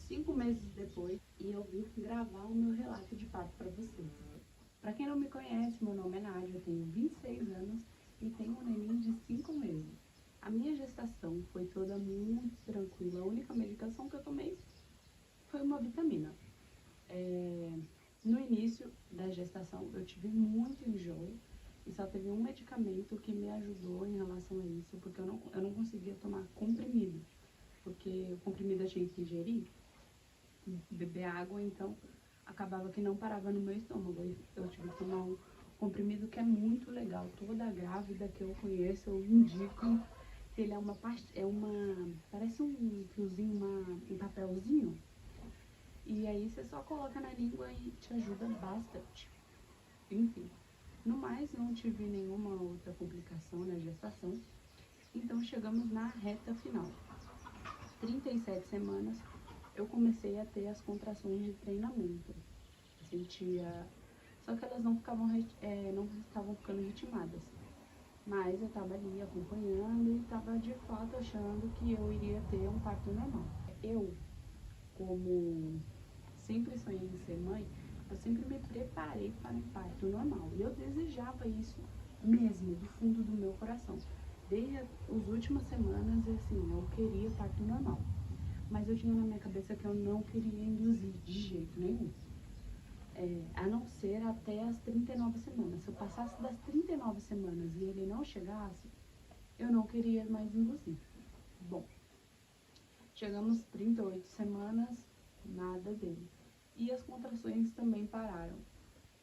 5 meses depois e eu vim gravar o meu relato de parto para vocês. Para quem não me conhece, meu nome é Nádia, eu tenho 26 anos e tenho um neném de 5 meses. A minha gestação foi toda muito tranquila, a única medicação que eu tomei foi uma vitamina. No início da gestação eu tive muito enjoo e só teve um medicamento que me ajudou em relação a isso, porque eu não conseguia tomar comprimido, porque o comprimido eu tinha que ingerir, beber água, então acabava que não parava no meu estômago. Eu tive que tomar um comprimido que é muito legal. Toda grávida que eu conheço, eu indico. Ele parece um fiozinho, um papelzinho. E aí você só coloca na língua e te ajuda bastante. Enfim, no mais não tive nenhuma outra complicação na gestação. Então chegamos na reta final. 37 semanas eu comecei a ter as contrações de treinamento. Sentia, só que elas não estavam ficando ritmadas. Mas eu estava ali acompanhando e estava de fato achando que eu iria ter um parto normal. Eu, como sempre sonhei em ser mãe, eu sempre me preparei para um parto normal. E eu desejava isso mesmo, do fundo do meu coração. Desde as últimas semanas, assim, eu queria parto normal. Mas eu tinha na minha cabeça que eu não queria induzir de jeito nenhum. A não ser até as 39 semanas. Se eu passasse das 39 semanas e ele não chegasse, eu não queria mais induzir. Bom, chegamos 38 semanas, nada dele. E as contrações também pararam.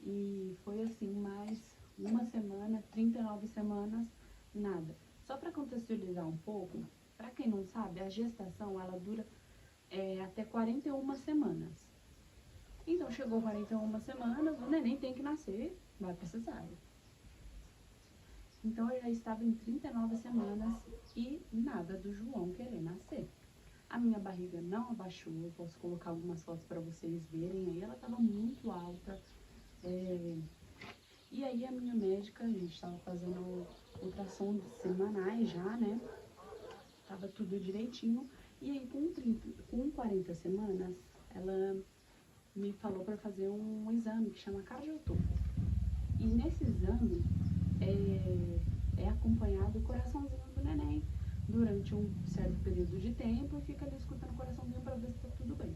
E foi assim, mais uma semana, 39 semanas, nada. Só para contextualizar um pouco, para quem não sabe, a gestação ela dura até 41 semanas. Então chegou 41 semanas, o neném tem que nascer, vai pra cesárea. Então eu já estava em 39 semanas e nada do João querer nascer. A minha barriga não abaixou, eu posso colocar algumas fotos para vocês verem aí, ela estava muito alta. E aí a minha médica, a gente estava fazendo ultrassom semanais já, né? Tava tudo direitinho. E aí com 40 semanas, ela me falou para fazer um exame que chama cardiotopo. E nesse exame é acompanhado o coraçãozinho do neném durante um certo período de tempo e fica ali escutando o coraçãozinho para ver se tá tudo bem.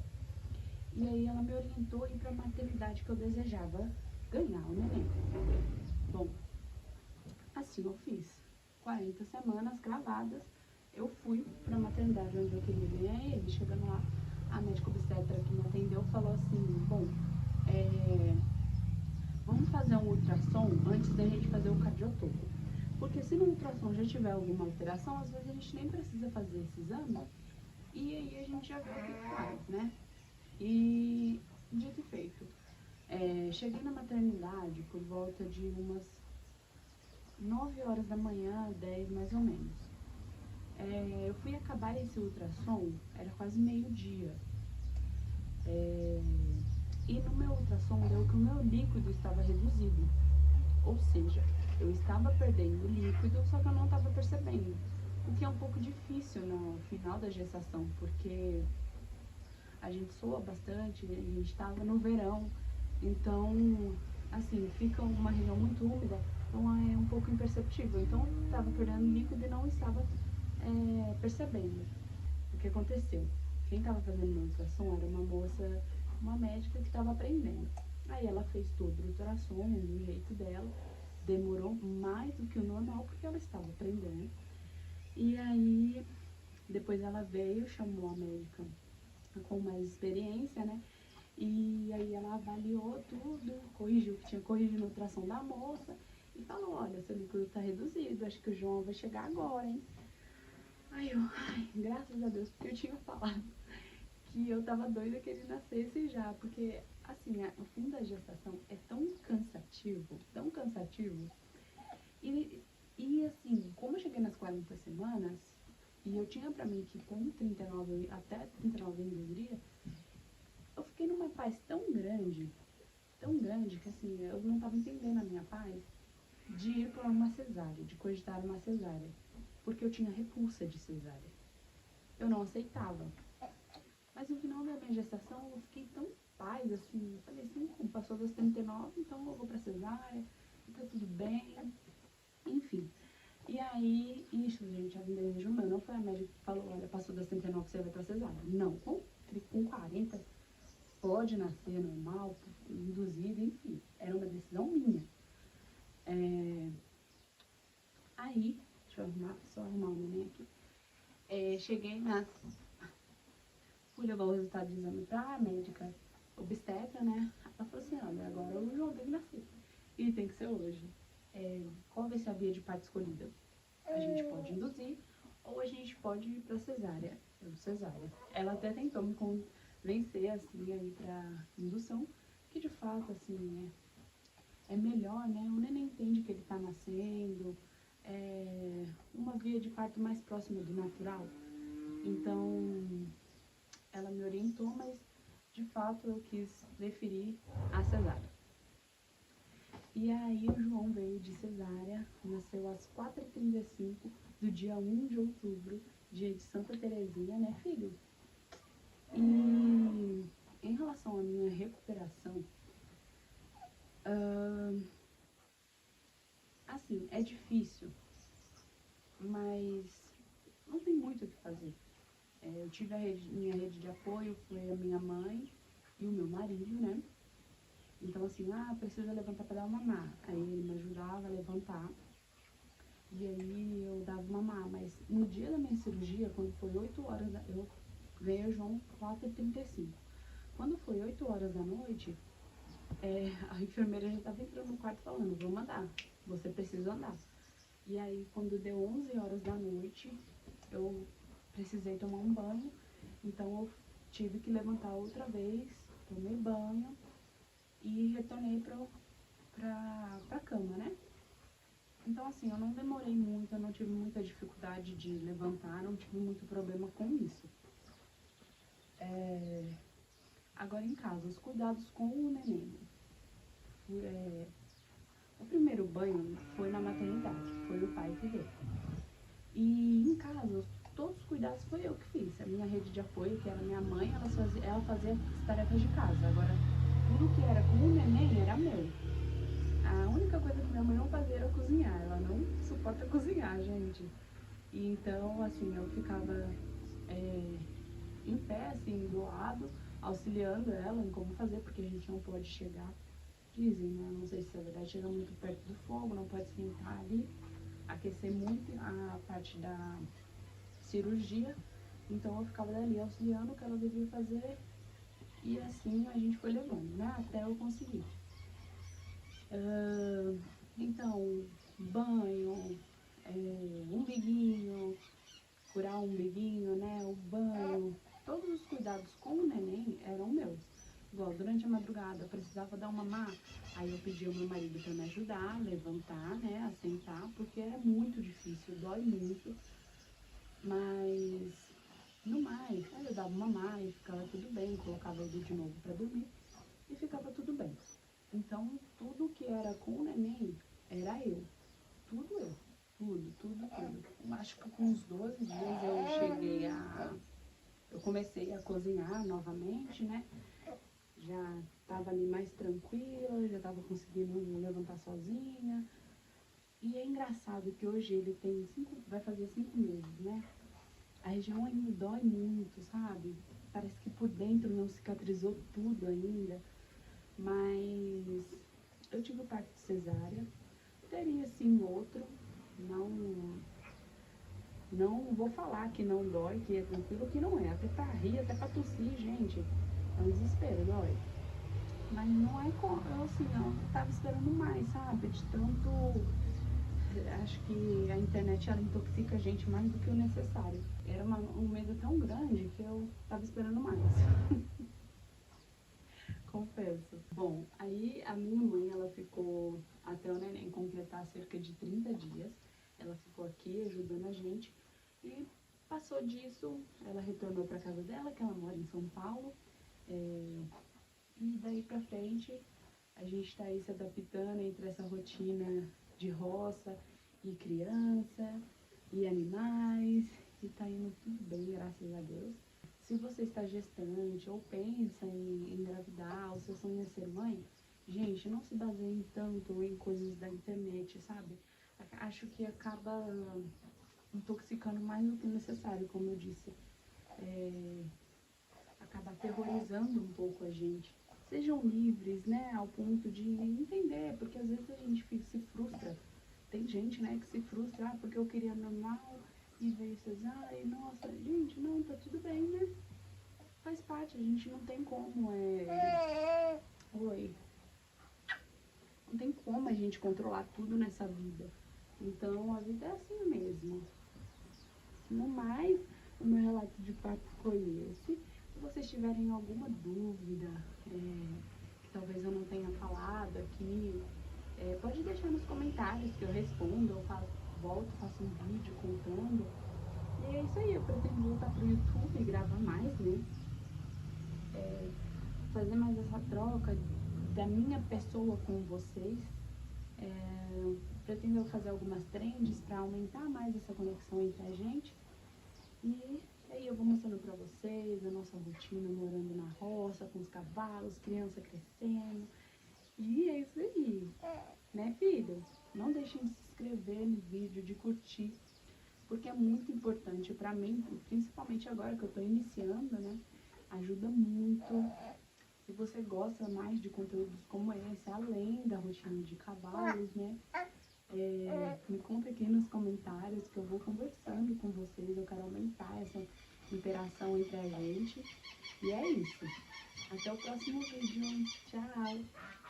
E aí ela me orientou a ir para a maternidade que eu desejava ganhar o neném. Bom, assim eu fiz. 40 semanas gravadas, eu fui para a maternidade onde eu queria ganhar ele. Chegando lá, a médica obstetra que me atendeu falou assim, bom, vamos fazer um ultrassom antes da gente fazer o cardiotopo. Porque se no ultrassom já tiver alguma alteração, às vezes a gente nem precisa fazer esse exame e aí a gente já vê o que faz, né? E dito e feito, cheguei na maternidade por volta de umas 9 horas da manhã, 10 mais ou menos. Eu fui acabar esse ultrassom, era quase meio-dia. E no meu ultrassom deu que o meu líquido estava reduzido. Ou seja, eu estava perdendo líquido, só que eu não estava percebendo. O que é um pouco difícil no final da gestação, porque a gente soa bastante, a gente estava no verão, então, assim, fica uma região muito úmida, então é um pouco imperceptível. Então, eu estava perdendo líquido e não estava percebendo o que aconteceu. Quem estava fazendo meu ultrassom era uma médica que estava aprendendo. Aí ela fez todo o ultrassom do jeito dela, demorou mais do que o normal porque ela estava aprendendo. E aí, depois ela veio, chamou a médica com mais experiência, né? E aí ela avaliou tudo, corrigiu o que tinha corrigido no ultrassom da moça e falou, olha, seu líquido tá reduzido, acho que o João vai chegar agora, hein? Aí eu, graças a Deus, porque eu tinha falado que eu tava doida que ele nascesse já, porque assim, o fim da gestação é tão cansativo, e assim, como eu cheguei nas 40 semanas, e eu tinha pra mim que com 39, até 39 eu iria, eu fiquei numa paz tão grande, que assim, eu não tava entendendo a minha paz de ir para uma cesárea, de cogitar uma cesárea, porque eu tinha repulsa de cesárea. Eu não aceitava. Mas no final da minha minha gestação, eu fiquei tão paz, assim, eu falei assim, passou das 39, então eu vou pra cesárea, e tá tudo bem, enfim. E aí, isso, gente, a desejo meu, não foi a médica que falou, olha, passou das 39, você vai pra cesárea. Não, com 40, pode nascer normal, induzido, enfim, era uma decisão minha. Aí, deixa eu só arrumar o neném aqui. Cheguei fui levar o resultado do exame pra médica obstetra, né? Ela falou assim, olha, agora o João tem que nascer. E tem que ser hoje. Qual vai ser a via de parto escolhida? A gente pode induzir ou a gente pode ir pra cesárea. Cesárea. Ela até tentou me convencer, assim, aí pra indução, que de fato, assim, é melhor, né? O neném entende que ele tá nascendo, uma via de parto mais próxima do natural. Então, ela me orientou, mas de fato eu quis preferir a cesárea. E aí o João veio de cesárea, nasceu às 4h35 do dia 1 de outubro, dia de Santa Terezinha, né, filho? E em relação à minha recuperação, assim, é difícil, mas não tem muito o que fazer. Eu tive minha rede de apoio, foi a minha mãe e o meu marido, né? Então, assim, precisa levantar para dar uma mamar. Aí ele me ajudava a levantar. E aí eu dava mamar. Mas no dia da minha cirurgia, quando foi 8 horas, eu ganhei o João 4h35. Quando foi 8 horas da noite, a enfermeira já estava entrando no quarto falando, vamos andar, você precisa andar. E aí, quando deu 11 horas da noite, eu precisei tomar um banho. Então, eu tive que levantar outra vez, tomei banho e retornei pra cama, né? Então, assim, eu não demorei muito, eu não tive muita dificuldade de levantar, não tive muito problema com isso. Agora, em casa, os cuidados com o neném. O primeiro banho foi na maternidade, foi o pai que deu. E em casa, todos os cuidados foi eu que fiz. A minha rede de apoio, que era minha mãe, ela fazia as tarefas de casa. Agora, tudo que era com o neném era meu. A única coisa que minha mãe não fazia era cozinhar. Ela não suporta cozinhar, gente. E então, assim, eu ficava em pé, assim, do lado, auxiliando ela em como fazer, porque a gente não pode chegar, dizem, né? Não sei se é verdade, chegar muito perto do fogo, não pode esquentar ali, aquecer muito a parte da cirurgia. Então eu ficava dali auxiliando o que ela devia fazer e assim a gente foi levando, né? Até eu conseguir. Então, banho, umbiguinho, curar o umbiguinho, né? O banho, todos os cuidados com o neném eram meus. Igual, durante a madrugada eu precisava dar uma mamar, aí eu pedi ao meu marido para me ajudar a levantar, né? A sentar, porque é muito difícil, dói muito. Mas, no mais, eu dava mamar e ficava tudo bem, colocava ele de novo para dormir e ficava tudo bem. Então, tudo que era com o neném, era eu. Tudo eu. Tudo. Acho que com uns 12 dias eu comecei a cozinhar novamente, né? Já estava ali mais tranquila, já estava conseguindo levantar sozinha. E é engraçado que hoje ele vai fazer 5 meses, né? A região ainda dói muito, sabe? Parece que por dentro não cicatrizou tudo ainda. Mas eu tive o parto de cesárea, teria sim outro, não vou falar que não dói, que é tranquilo, que não é. Até pra rir, até pra tossir, gente, é um desespero, dói. Mas não é eu assim, eu tava esperando mais, sabe? De tanto. Acho que a internet ela intoxica a gente mais do que o necessário. Era um medo tão grande que eu tava esperando mais. Confesso. Bom, aí a minha mãe, ela ficou até o neném completar cerca de 30 dias. Ela ficou aqui ajudando a gente e passou disso, ela retornou para casa dela, que ela mora em São Paulo. E daí pra frente, a gente tá aí se adaptando entre essa rotina de roça e criança e animais, e tá indo tudo bem, graças a Deus. se você está gestante ou pensa em engravidar, o seu sonho é ser mãe, gente, não se baseiem tanto em coisas da internet, sabe? Acho que acaba intoxicando mais do que necessário, como eu disse. Acaba aterrorizando um pouco a gente. Sejam livres, né, ao ponto de entender, porque às vezes a gente se frustra. Tem gente, né, que se frustra, porque eu queria normal e veio cesárea, nossa, gente, não, tá tudo bem, né? Faz parte, a gente não tem como, Oi. Não tem como a gente controlar tudo nessa vida. Então, a vida é assim mesmo. No mais, o meu relato de parto foi esse. Se vocês tiverem alguma dúvida, que talvez eu não tenha falado aqui, pode deixar nos comentários que eu respondo, volto, faço um vídeo contando. E é isso aí, eu pretendo voltar pro YouTube e gravar mais, né? Fazer mais essa troca da minha pessoa com vocês. Pretendo fazer algumas trends para aumentar mais essa conexão entre a gente. E aí eu vou mostrando pra vocês a nossa rotina morando na roça, com os cavalos, criança crescendo. E é isso aí, né, filho? Não deixem de se inscrever no vídeo, de curtir, porque é muito importante pra mim, principalmente agora que eu tô iniciando, né? Ajuda muito. Se você gosta mais de conteúdos como esse, além da rotina de cavalos, né? Me conta aqui nos comentários que eu vou conversando com vocês. Eu quero aumentar essa interação entre a gente. E é isso. Até o próximo vídeo. Tchau!